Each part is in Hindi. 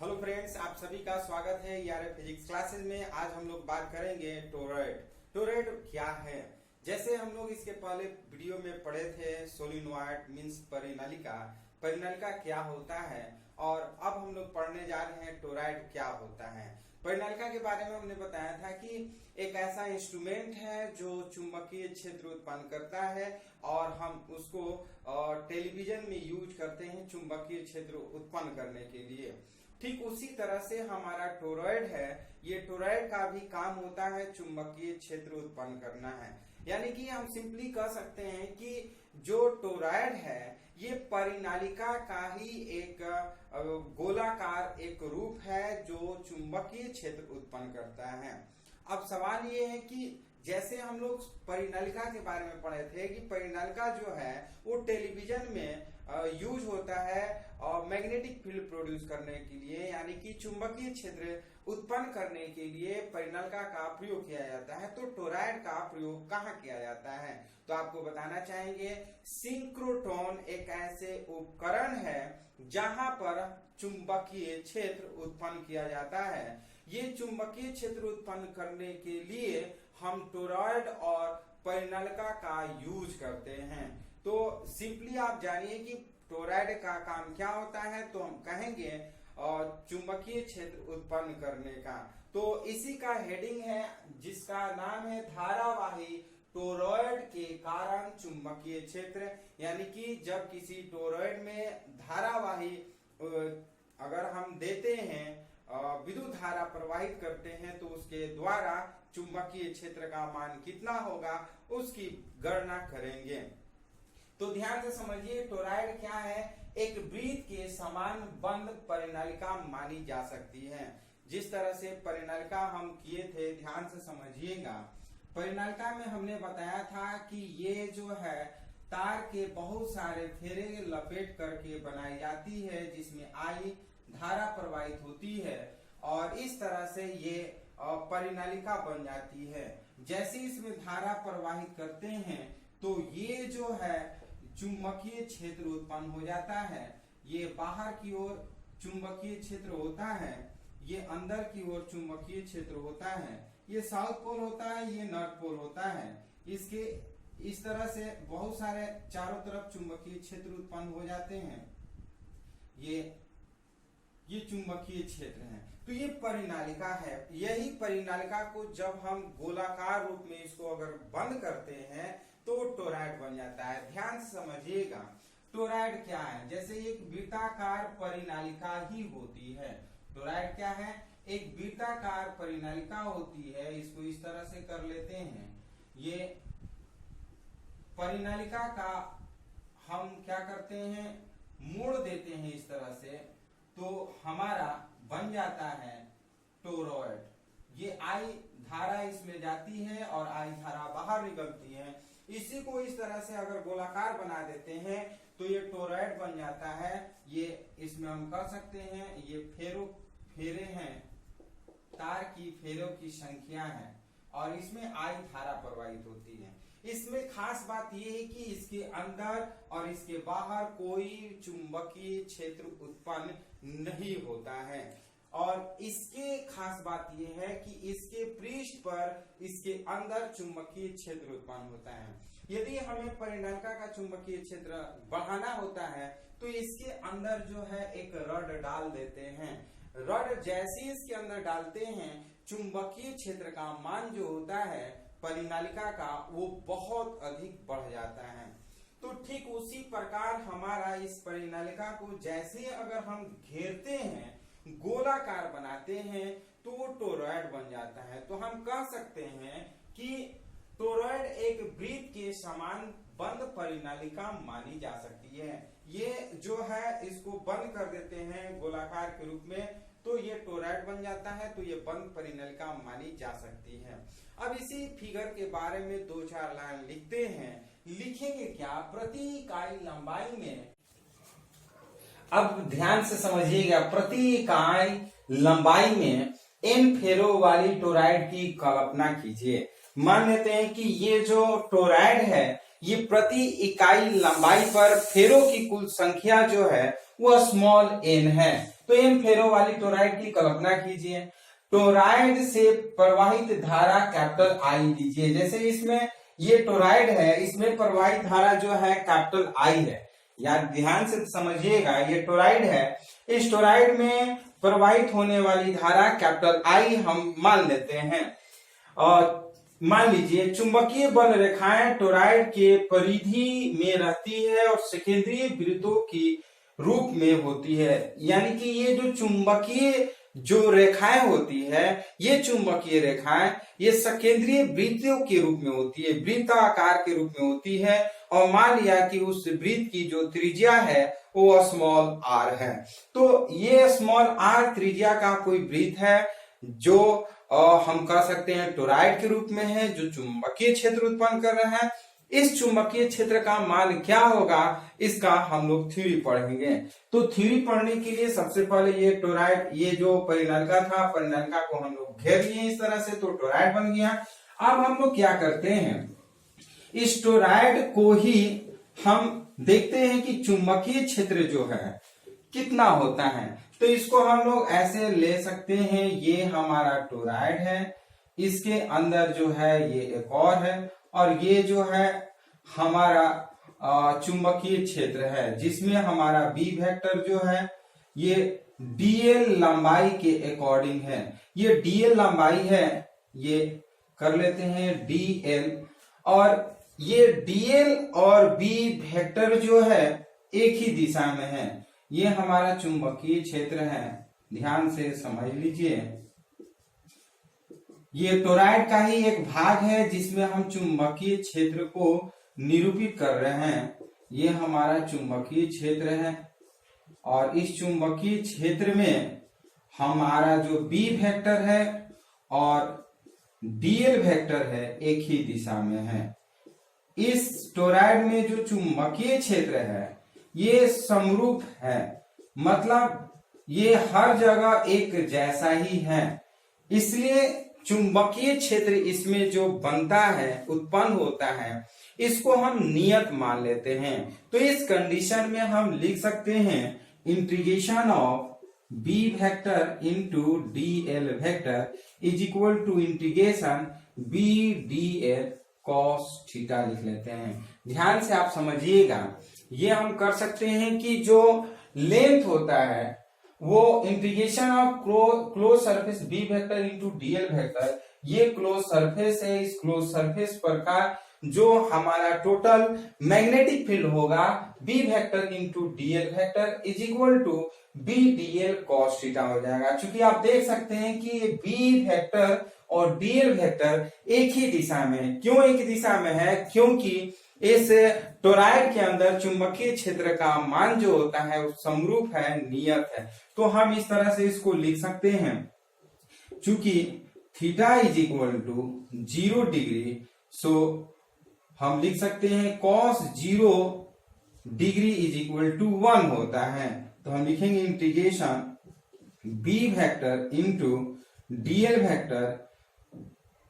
हेलो फ्रेंड्स, आप सभी का स्वागत है यार फिजिक्स क्लासेस में। आज हम लोग बात करेंगे टोरॉइड। टोरॉइड क्या है? जैसे हम लोग इसके पहले वीडियो में पढ़े थे सोलिनॉइड मींस परिनलिका। परिनलिका क्या होता है और अब हम लोग पढ़ने जा रहे हैं टोरॉइड क्या होता है। परिनलिका के बारे में हमने बताया था कि एक ऐसा इंस्ट्रूमेंट है जो चुंबकीय क्षेत्र उत्पन्न करता है और हम उसको टेलीविजन में यूज करते हैं चुंबकीय क्षेत्र उत्पन्न करने के लिए। ठीक उसी तरह से हमारा टोरॉइड है, ये टोरॉइड का भी काम होता है चुंबकीय क्षेत्र उत्पन्न करना है। यानी कि हम सिंपली कह सकते हैं कि जो टोरॉइड है ये परिनालिका का ही एक गोलाकार एक रूप है जो चुंबकीय क्षेत्र उत्पन्न करता है। अब सवाल ये है कि जैसे हम लोग परिनलिका के बारे में पढ़े थे कि परिनलिका जो है वो टेलीविजन में यूज होता है और मैग्नेटिक फील्ड प्रोड्यूस करने के लिए, यानी कि चुंबकीय क्षेत्र उत्पन्न करने के लिए परिनलिका का प्रयोग किया जाता है। तो टोरॉइड का प्रयोग कहाँ किया जाता है? तो आपको बताना चाहेंगे सिंक्रोट्रॉन एक ऐसे उपकरण है जहां पर चुंबकीय क्षेत्र उत्पन्न किया जाता है। ये चुंबकीय क्षेत्र उत्पन्न करने के लिए हम टोरॉइड और परिनलिका का यूज करते हैं। तो सिंपली आप जानिए कि टोरॉइड का काम क्या होता है, तो हम कहेंगे चुंबकीय क्षेत्र उत्पन्न करने का। तो इसी का हेडिंग है जिसका नाम है धारावाही टोरॉइड के कारण चुंबकीय क्षेत्र। यानी कि जब किसी टोरॉइड में धारावाही अगर हम देते हैं, विद्युत धारा प्रवाहित करते हैं, तो उसके द्वारा चुंबकीय क्षेत्र का मान कितना होगा उसकी गणना करेंगे। तो ध्यान से समझिए टोरॉइड क्या है। एक वृत्त के समान बंद परिनलिका मानी जा सकती है। जिस तरह से परिनलिका हम किए थे ध्यान से समझिएगा। परिनलिका में हमने बताया था कि ये जो है तार के बहुत सारे फेरे लपेट करके बनाई जाती है जिसमें आई धारा प्रवाहित होती है और इस तरह से ये परिनलिका बन जाती है। जैसे इसमें धारा प्रवाहित करते हैं तो ये जो है चुंबकीय क्षेत्र उत्पन्न हो जाता है। ये बाहर की ओर चुंबकीय क्षेत्र होता है, ये अंदर की ओर चुंबकीय क्षेत्र होता है। ये साउथ पोल होता है, ये नॉर्थ पोल होता है। इसके इस तरह से बहुत सारे चारों तरफ चुंबकीय क्षेत्र उत्पन्न हो जाते हैं। ये चुंबकीय क्षेत्र है। तो ये परिनालिका है। यही परिनालिका को जब हम गोलाकार रूप में इसको अगर बंद करते हैं तो टोरॉइड बन जाता है। ध्यान से समझिएगा टोरॉइड क्या है। जैसे एक वृत्ताकार परिनालिका ही होती है। टोरॉइड क्या है? एक वृत्ताकार परिनालिका होती है। इसको इस तरह से कर लेते हैं। ये परिनालिका का हम क्या करते हैं, मोड़ देते हैं इस तरह से, तो हमारा बन जाता है टोरॉइड। ये आई धारा इसमें जाती है और आई धारा बाहर निकलती है। इसी को इस तरह से अगर गोलाकार बना देते हैं तो ये टोरॉइड बन जाता है। ये इसमें हम कह सकते हैं ये फेरे हैं, तार की फेरों की संख्या है और इसमें आई धारा प्रवाहित होती है। इसमें खास बात यह है कि इसके अंदर और इसके बाहर कोई चुंबकीय क्षेत्र उत्पन्न नहीं होता है। और इसके खास बात यह है कि इसके पृष्ठ पर इसके अंदर चुंबकीय क्षेत्र उत्पन्न होता है। यदि हमें परिनलिका का चुंबकीय क्षेत्र बढ़ाना होता है तो इसके अंदर जो है एक रड डाल देते हैं। रड जैसे इसके अंदर डालते हैं चुंबकीय क्षेत्र का मान जो होता है परिनलिका का वो बहुत अधिक बढ़ जाता है। तो ठीक उसी प्रकार हमारा इस परिनलिका को जैसे अगर हम घेरते हैं, गोलाकार बनाते हैं, तो वो टोरॉइड बन जाता है। तो हम कह सकते हैं कि टोरॉइड एक वृत्त के समान बंद परिनलिका मानी जा सकती है। ये जो है इसको बंद कर देते हैं गोलाकार के रूप में तो ये टोरॉइड बन जाता है। तो ये बंद परिनलिका मानी जा सकती है। अब इसी फिगर के बारे में 2-4 लाइन लिखते हैं। लिखेंगे क्या? प्रति इकाई लंबाई में, अब ध्यान से समझिएगा, प्रति इकाई लंबाई में n फेरों वाली टोरॉइड की कल्पना कीजिए। मान लेते हैं कि ये जो टोरॉइड है ये प्रति इकाई लंबाई पर फेरों की कुल संख्या जो है वो स्मॉल n है। तो इन फेरो वाली टोराइड की कल्पना कीजिए। टोराइड से प्रवाहित धारा कैपिटल आई लीजिए। जैसे इसमें ये टोराइड है, इसमें प्रवाहित धारा जो है कैपिटल आई है। यार ध्यान से समझिएगा, ये टोराइड है, इस टोराइड में प्रवाहित होने वाली धारा कैपिटल आई हम मान लेते हैं। और मान लीजिए चुंबकीय बल रेखाएं टोराइड के परिधि में रहती है और सेकेंद्रीय वृत्तों की रूप में होती है। यानी कि ये जो चुंबकीय जो रेखाएं होती है, ये चुंबकीय रेखाएं ये सेकेंद्रीय वृत्तों के रूप में होती है, वृत्ताकार के रूप में होती है। और मान लिया कि उस वृत्त की जो त्रिज्या है वो स्मॉल आर है। तो ये स्मॉल आर त्रिज्या का कोई वृत्त है जो हम कह सकते हैं टोराइड के रूप में है, जो चुंबकीय क्षेत्र उत्पन्न कर रहा है। इस चुंबकीय क्षेत्र का मान क्या होगा, इसका हम लोग थ्योरी पढ़ेंगे। तो थ्योरी पढ़ने के लिए सबसे पहले ये टोराइड, ये जो परिनलिका था, परिनलिका को हम लोग घेर लिए इस तरह से, तो टोराइड बन गया। अब हम लोग क्या करते हैं, इस टोराइड को ही हम देखते हैं कि चुंबकीय क्षेत्र जो है कितना होता है। तो इसको हम लोग ऐसे ले सकते हैं, ये हमारा टोराइड है, इसके अंदर जो है ये एक और है, और ये जो है हमारा चुंबकीय क्षेत्र है, जिसमें हमारा बी वेक्टर जो है ये डीएल लंबाई के अकॉर्डिंग है। ये डीएल लंबाई है, ये कर लेते हैं डीएल, और ये डीएल और बी वेक्टर जो है एक ही दिशा में है। ये हमारा चुंबकीय क्षेत्र है, ध्यान से समझ लीजिए। ये टोराइड का ही एक भाग है जिसमें हम चुंबकीय क्षेत्र को निरूपित कर रहे हैं। ये हमारा चुंबकीय क्षेत्र है, और इस चुंबकीय क्षेत्र में हमारा जो बी वेक्टर है और डीएल वेक्टर है एक ही दिशा में है। इस टोराइड में जो चुंबकीय क्षेत्र है ये समरूप है, मतलब ये हर जगह एक जैसा ही है। इसलिए चुंबकीय क्षेत्र इसमें जो बनता है, उत्पन्न होता है, इसको हम नियत मान लेते हैं। तो इस कंडीशन में हम लिख सकते हैं integration of B vector into D L vector is equal to integration B D L cos theta लिख लेते हैं। ध्यान से आप समझिएगा, ये हम कर सकते हैं कि जो लेंथ होता है वो integration of close surface B vector into dl vector, ये क्लोज सरफेस है, इस क्लोज सरफेस पर का जो हमारा टोटल मैग्नेटिक फील्ड होगा B vector into dl vector is equal to B dl cos theta हो जाएगा। चूंकि आप देख सकते हैं कि ये बी वेक्टर और डीएल वेक्टर एक ही दिशा में है। क्यों एक दिशा में है, क्योंकि इस टोराइड के अंदर चुंबकीय क्षेत्र का मान जो होता है वो समरूप है, नियत है। तो हम इस तरह से इसको लिख सकते हैं, चूंकि theta is equal to 0 degree, so हम लिख सकते हैं cos 0 degree is equal to 1 होता है। तो हम लिखेंगे integration B vector into dl vector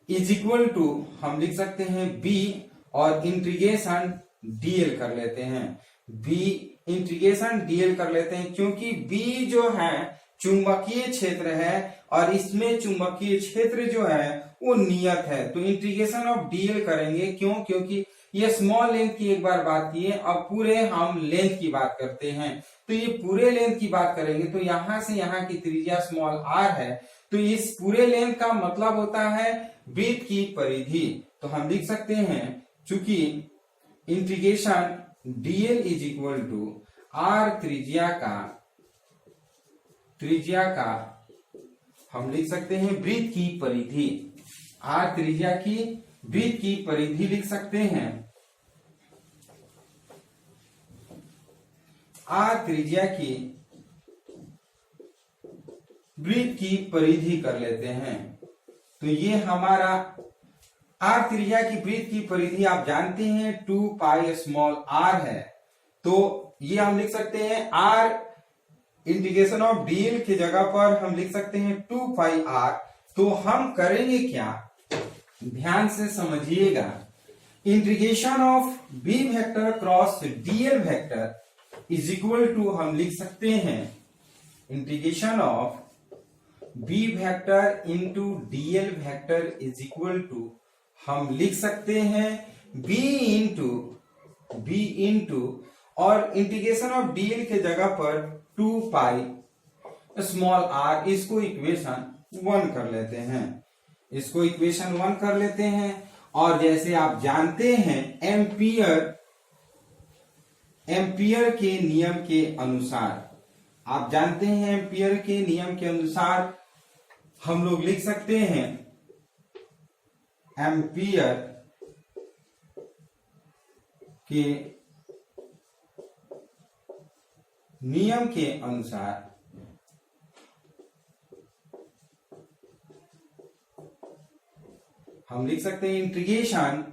is equal to, हम लिख सकते हैं बी और इंटीग्रेशन डीएल कर लेते हैं, बी इंटीग्रेशन डीएल कर लेते हैं, क्योंकि बी जो है चुंबकीय क्षेत्र है और इसमें चुंबकीय क्षेत्र जो है वो नियत है। तो इंटीग्रेशन ऑफ डीएल करेंगे, क्यों, क्योंकि ये स्मॉल लेंथ की एक बार बात की है, अब पूरे हम लेंथ की बात करते हैं। तो ये पूरे लेंथ की बात करेंगे तो यहां से यहां की त्रिज्या स्मॉल आर है, तो इस पूरे लेंथ का मतलब होता है वृत्त की परिधि। तो हम लिख सकते हैं चूंकि integration dl is equal to r त्रिज्या का हम लिख सकते हैं वृत्त की परिधि, आर त्रिज्या की वृत्त की परिधि लिख सकते हैं, आर त्रिज्या की वृत्त की परिधि कर लेते हैं। तो ये हमारा आर त्रिज्या की वृत्त की परिधि आप जानते हैं 2 पाई स्मॉल आर है। तो ये हम लिख सकते हैं आर इंटीग्रेशन ऑफ डीएल की जगह पर हम लिख सकते हैं 2 पाई आर। तो हम करेंगे क्या, ध्यान से समझिएगा, integration of B vector cross dl vector is equal to हम लिख सकते हैं integration of B vector into dl vector is equal to, हम लिख सकते हैं बी इंटू और इंटीग्रेशन ऑफ डीएल के जगह पर 2 पाई स्मॉल आर, इसको इक्वेशन 1 कर लेते हैं, इसको इक्वेशन 1 कर लेते हैं। और जैसे आप जानते हैं एम्पियर के नियम के अनुसार, आप जानते हैं एम्पियर के नियम के अनुसार हम लोग लिख सकते हैं एम्पियर के नियम के अनुसार हम लिख सकते हैं integration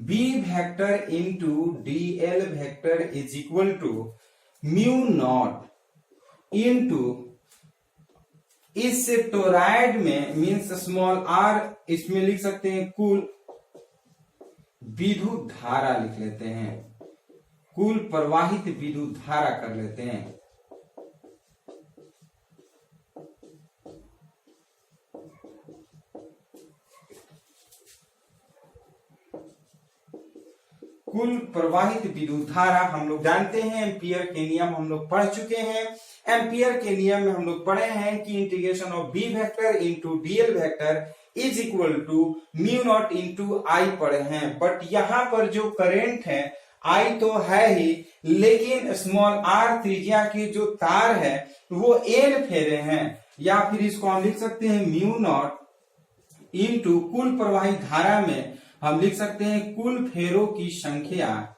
B vector into dl vector is equal to mu naught into, इस टोराइड में मीन्स स्मॉल आर, इसमें लिख सकते हैं कुल विद्युत धारा लिख लेते हैं, कुल प्रवाहित विद्युत धारा कर लेते हैं। कुल प्रवाहित विद्युत धारा हम लोग जानते हैं, एम्पियर के नियम हम लोग पढ़ चुके हैं। एम्पियर के नियम में हम लोग पढ़े हैं कि integration of B vector into dl vector is equal to mu naught into I पढ़े हैं। बट यहाँ पर जो करंट है आई तो है ही, लेकिन स्मॉल आर त्रिज्या की जो तार है वो एन फेरे हैं, या फिर इसको हम लिख सकते हैं म्यू नॉट इंटू कुल प्रवाहित धारा में हम लिख सकते हैं कुल फेरों की संख्या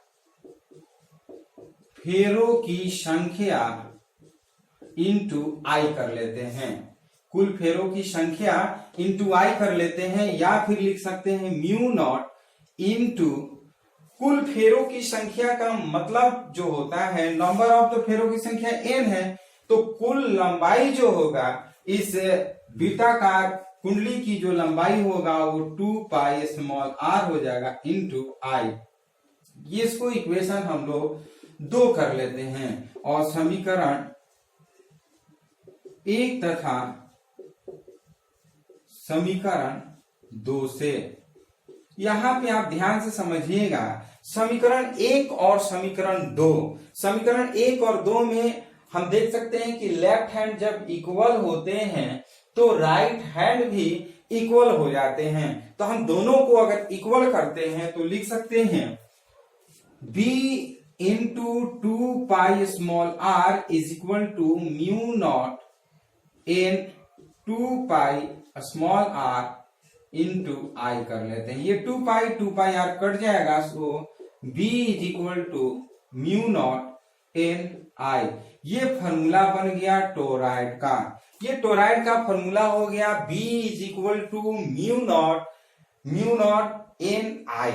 इंटू आई कर लेते हैं, कुल फेरों की संख्या इंटू आई कर लेते हैं, या फिर लिख सकते हैं म्यू नॉट इंटू कुल फेरों की संख्या का मतलब जो होता है नंबर ऑफ द फेरों की संख्या n है, तो कुल लंबाई जो होगा इस वृत्ताकार कुंडली की जो लंबाई होगा वो 2 पाई स्मॉल आर हो जाएगा इंटू आई। इसको इक्वेशन हम लोग 2 कर लेते हैं और समीकरण 1 तथा समीकरण 2 से, यहां पे आप ध्यान से समझिएगा समीकरण 1 और समीकरण 2, समीकरण 1 और 2 में हम देख सकते हैं कि लेफ्ट हैंड जब इक्वल होते हैं तो राइट हैंड भी इक्वल हो जाते हैं। तो हम दोनों को अगर इक्वल करते हैं तो लिख सकते हैं b into 2 pi small r is equal to mu naught in 2 pi small r into I कर लेते हैं। ये 2 पाई r कट जाएगा, so b is equal to mu naught in I. ये फॉर्मूला बन गया टोराइड का, ये टोराइड का फॉर्मूला हो गया B is equal to mu naught in I.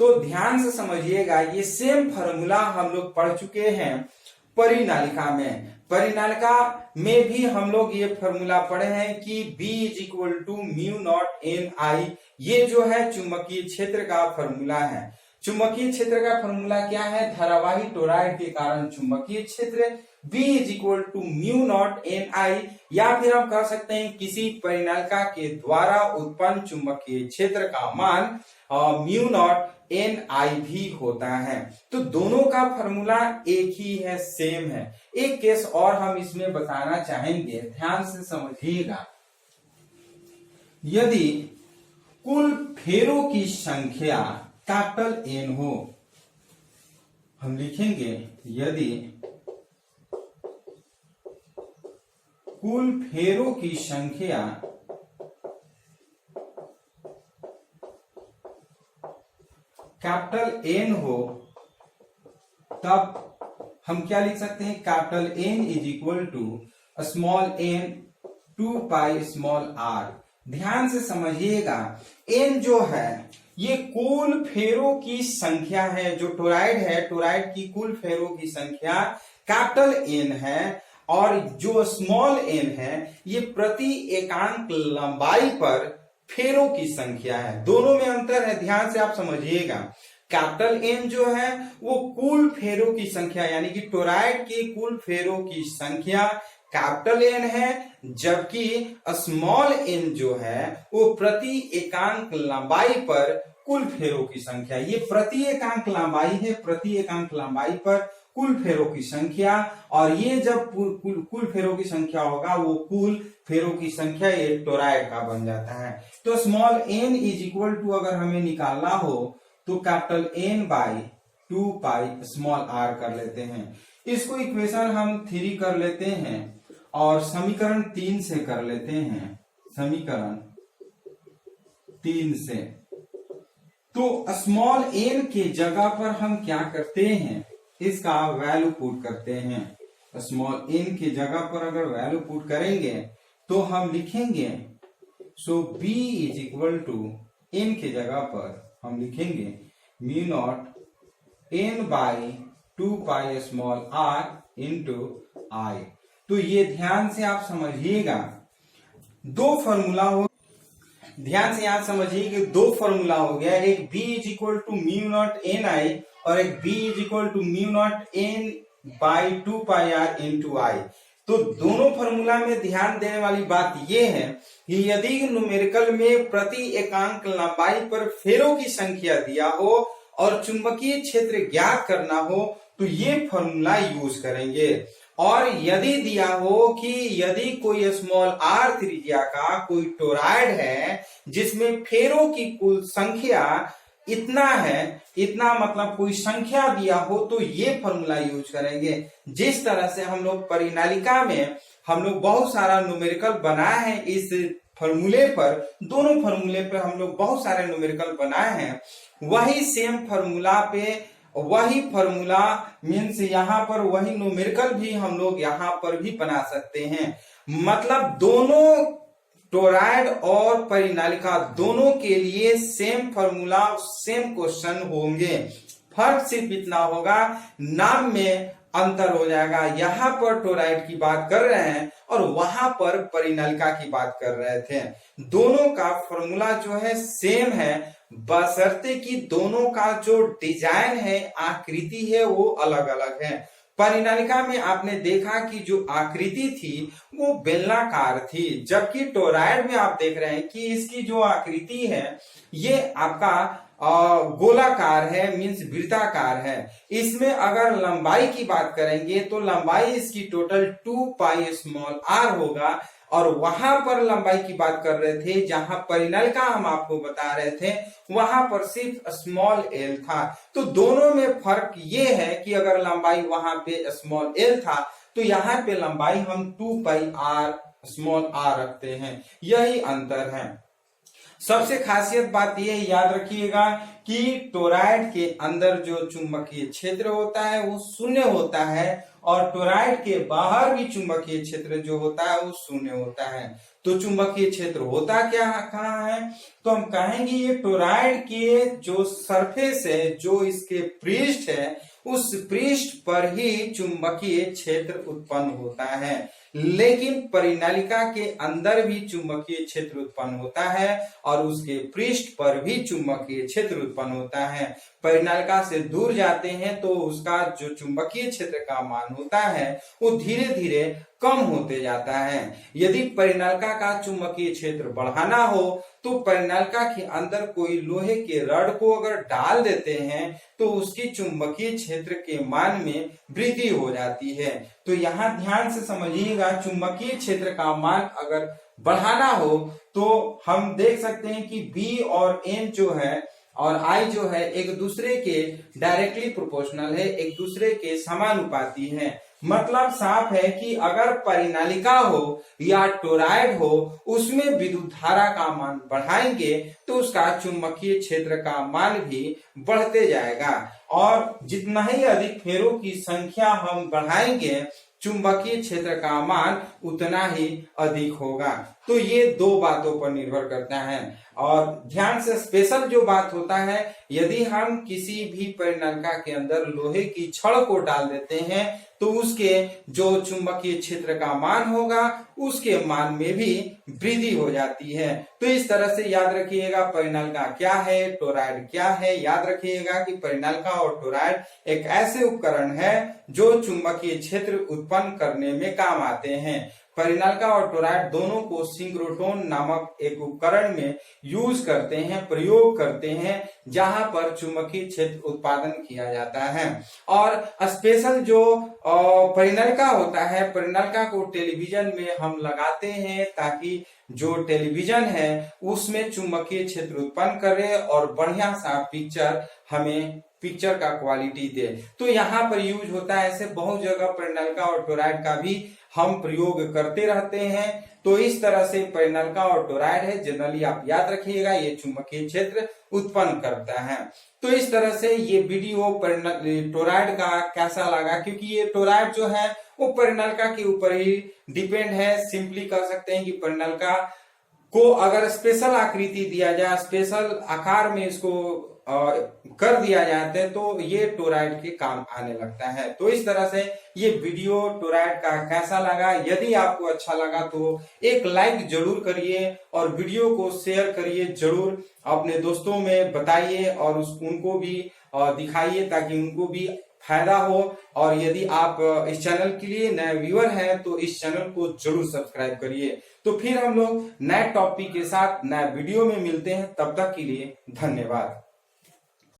तो ध्यान से समझिएगा, ये सेम फॉर्मूला हम लोग पढ़ चुके हैं परिनालिका में। परिनालिका में भी हम लोग ये फॉर्मूला पढ़े हैं कि B is equal to mu naught in I. ये जो है चुंबकीय क्षेत्र का फॉर्मूला है। चुंबकीय क्षेत्र का फॉर्मूला क्या है? धारावाही टोराइड के कारण चुंबकीय क्षेत्र B is equal to mu naught n I, या फिर हम कह सकते हैं किसी परिनालिका के द्वारा उत्पन्न चुंबकीय क्षेत्र का मान म्यू नॉट एन आई भी होता है। तो दोनों का फॉर्मूला एक ही है, सेम है। एक केस और हम इसमें बताना चाहेंगे, ध्यान से समझिएगा। यदि कुल फेरों की संख्या कैपिटल एन हो, हम लिखेंगे यदि कुल फेरों की संख्या कैपिटल एन हो, तब हम क्या लिख सकते हैं? Capital N is equal to small n 2 pi small r. ध्यान से समझिएगा, एन जो है ये कुल फेरों की संख्या है। जो टोराइड है, टोराइड की कुल फेरों की संख्या कैपिटल एन है, और जो स्मॉल एन है ये प्रति एकांक लंबाई पर फेरों की संख्या है। दोनों में अंतर है, ध्यान से आप समझिएगा। कैपिटल एन जो है वो कुल फेरों की संख्या, यानी कि टोराइड के कुल फेरों की संख्या कैपिटल एन है, जबकि स्मॉल एन जो है वो प्रति एकांक लंबाई पर कुल फेरों की संख्या। ये प्रति एकांक लंबाई है, प्रति एकांक लंबाई पर कुल फेरों की संख्या, और ये जब कुल फेरों की संख्या होगा वो कुल फेरों की संख्या ये टोराइड का बन जाता है। तो small n is equal to अगर हमें निकालना हो तो capital N by 2 pi small r कर लेते हैं। इसको इक्वेशन हम 3 कर लेते हैं और समीकरण 3 से कर लेते हैं, समीकरण 3 से। तो स्मॉल एन के जगह पर हम क्या करते हैं, इसका वैल्यू पुट करते हैं। स्मॉल एन की जगह पर अगर वैल्यू पुट करेंगे तो हम लिखेंगे so b is equal to n की जगह पर हम लिखेंगे mu naught n by 2 pi small r into I. तो ये ध्यान से आप समझिएगा, दो फॉर्मूला हो, ध्यान से यहां समझिए कि दो फॉर्मूला हो गया, एक b is equal to mu naught n I और एक b is equal to mu naught n by 2 pi r into I. तो दोनों फॉर्मूला में ध्यान देने वाली बात यह है कि यदि न्यूमेरिकल में प्रति एकांक लंबाई पर फेरों की संख्या दिया हो और चुंबकीय क्षेत्र ज्ञात करना हो तो ये फॉर्मूला यूज करेंगे। और यदि दिया हो कि यदि कोई स्मॉल आर त्रिज्या का कोई टोराइड है जिसमें फेरों की कुल संख्या इतना है, इतना मतलब कोई संख्या दिया हो, तो ये फॉर्मूला यूज करेंगे। जिस तरह से हम लोग परिनालिका में हम लोग बहुत सारा न्यूमेरिकल बनाए हैं, इस फॉर्मूले पर, दोनों फॉर्मूले पर हम लोग बहुत सारे न्यूमेरिकल बनाए हैं, वही सेम फॉर्मूला पे वही फॉर्मूला मीन्स यहाँ पर वही न्यूमेरिकल भी हम लोग यहाँ पर भी बना सकते हैं। मतलब दोनों टोराइड और परिनालिका दोनों के लिए सेम फॉर्मूला, सेम क्वेश्चन होंगे। फर्क सिर्फ इतना होगा, नाम में अंतर हो जाएगा। यहाँ पर टोराइड की बात कर रहे हैं और वहां पर परिनालिका की बात कर रहे थे। दोनों का फॉर्मूला जो है सेम है, बशर्ते कि दोनों का जो डिजाइन है, आकृति है, वो अलग अलग है। परिनालिका में आपने देखा कि जो आकृति थी वो बेलनाकार थी, जबकि टोराइड में आप देख रहे हैं कि इसकी जो आकृति है ये आपका गोलाकार है, मींस वृत्ताकार है। इसमें अगर लंबाई की बात करेंगे तो लंबाई इसकी टोटल 2 पाई स्मॉल आर होगा, और वहां पर लंबाई की बात कर रहे थे जहां परिनालिका हम आपको बता रहे थे वहां पर सिर्फ स्मॉल एल था। तो दोनों में फर्क ये है कि अगर लंबाई वहां पे स्मॉल एल था तो यहाँ पे लंबाई हम 2 पाई आर स्मॉल आर रखते हैं, यही अंतर है। सबसे खासियत बात यह याद रखिएगा कि टोराइड के अंदर जो चुंबकीय क्षेत्र होता है वो शून्य होता है, और टोराइड के बाहर भी चुंबकीय क्षेत्र जो होता है वो शून्य होता है। तो चुंबकीय क्षेत्र होता क्या कहाँ है, तो हम कहेंगे ये टोराइड के जो सरफेस है, जो इसके पृष्ठ है, उस पृष्ठ पर ही चुंबकीय क्षेत्र उत्पन्न होता है। लेकिन परिनालिका के अंदर भी चुंबकीय क्षेत्र उत्पन्न होता है और उसके पृष्ठ पर भी चुंबकीय क्षेत्र उत्पन्न होता है। परिनालिका से दूर जाते हैं तो उसका जो चुंबकीय क्षेत्र का मान होता है वो धीरे धीरे कम होते जाता है। यदि परिनालिका का चुंबकीय क्षेत्र बढ़ाना हो तो परिनालिका के अंदर कोई लोहे के रड को अगर डाल देते हैं तो उसकी चुंबकीय क्षेत्र के मान में वृद्धि हो जाती है। तो यहाँ ध्यान से समझिएगा, चुंबकीय क्षेत्र का मान अगर बढ़ाना हो तो हम देख सकते हैं कि B और N जो है और I जो है एक दूसरे के डायरेक्टली प्रोपोर्शनल है, एक दूसरे के समानुपाती है। मतलब साफ है कि अगर परिनालिका हो या टोराइड हो उसमें विद्युत धारा का मान बढ़ाएंगे तो उसका चुंबकीय क्षेत्र का मान भी बढ़ते जाएगा, और जितना ही अधिक फेरों की संख्या हम बढ़ाएंगे चुंबकीय क्षेत्र का मान उतना ही अधिक होगा। तो ये दो बातों पर निर्भर करता है। और ध्यान से स्पेशल जो बात होता है, यदि हम किसी भी परिनालिका के अंदर लोहे की छड़ को डाल देते हैं तो उसके जो चुंबकीय क्षेत्र का मान होगा उसके मान में भी वृद्धि हो जाती है। तो इस तरह से याद रखिएगा परिनलिका क्या है, टोरॉइड क्या है। याद रखिएगा कि परिनलिका और टोरॉइड एक ऐसे उपकरण है जो चुंबकीय क्षेत्र उत्पन्न करने में काम आते हैं। परिनलिका और टोरॉइड दोनों को सिंक्रोट्रॉन नामक एक उपकरण में यूज करते हैं, प्रयोग करते हैं, जहां पर चुंबकीय क्षेत्र उत्पादन किया जाता है। और स्पेशल जो परिनलिका होता है, परिनलिका को टेलीविजन में हम लगाते हैं ताकि जो टेलीविजन है उसमें चुंबकीय क्षेत्र उत्पन्न करे और बढ़िया सा पिक्चर का क्वालिटी दे। तो यहाँ पर यूज होता है। ऐसे बहुत जगह परिनलिका और टोरॉइड का भी हम प्रयोग करते रहते हैं। तो इस तरह से परिनलिका और टोरॉइड है, जनरली आप याद रखिएगा, ये चुंबकीय क्षेत्र उत्पन्न करता है। तो इस तरह से ये वीडियो टोरॉइड का कैसा लगा, क्योंकि ये टोरॉइड जो है वो परिनलिका के ऊपर ही डिपेंड है। सिंपली कह सकते हैं कि परिनलिका को अगर स्पेशल आकृति दिया जाए, स्पेशल आकार में इसको कर दिया जाता है तो ये टोरॉइड के काम आने लगता है। तो इस तरह से ये वीडियो टोरॉइड का कैसा लगा, यदि आपको अच्छा लगा तो एक लाइक जरूर करिए और वीडियो को शेयर करिए जरूर, अपने दोस्तों में बताइए और उनको भी दिखाइए ताकि उनको भी फायदा हो। और यदि आप इस चैनल के लिए नए व्यूअर हैं तो इस चैनल को जरूर सब्सक्राइब करिए। तो फिर हम लोग नए टॉपिक के साथ नए वीडियो में मिलते हैं, तब तक के लिए धन्यवाद।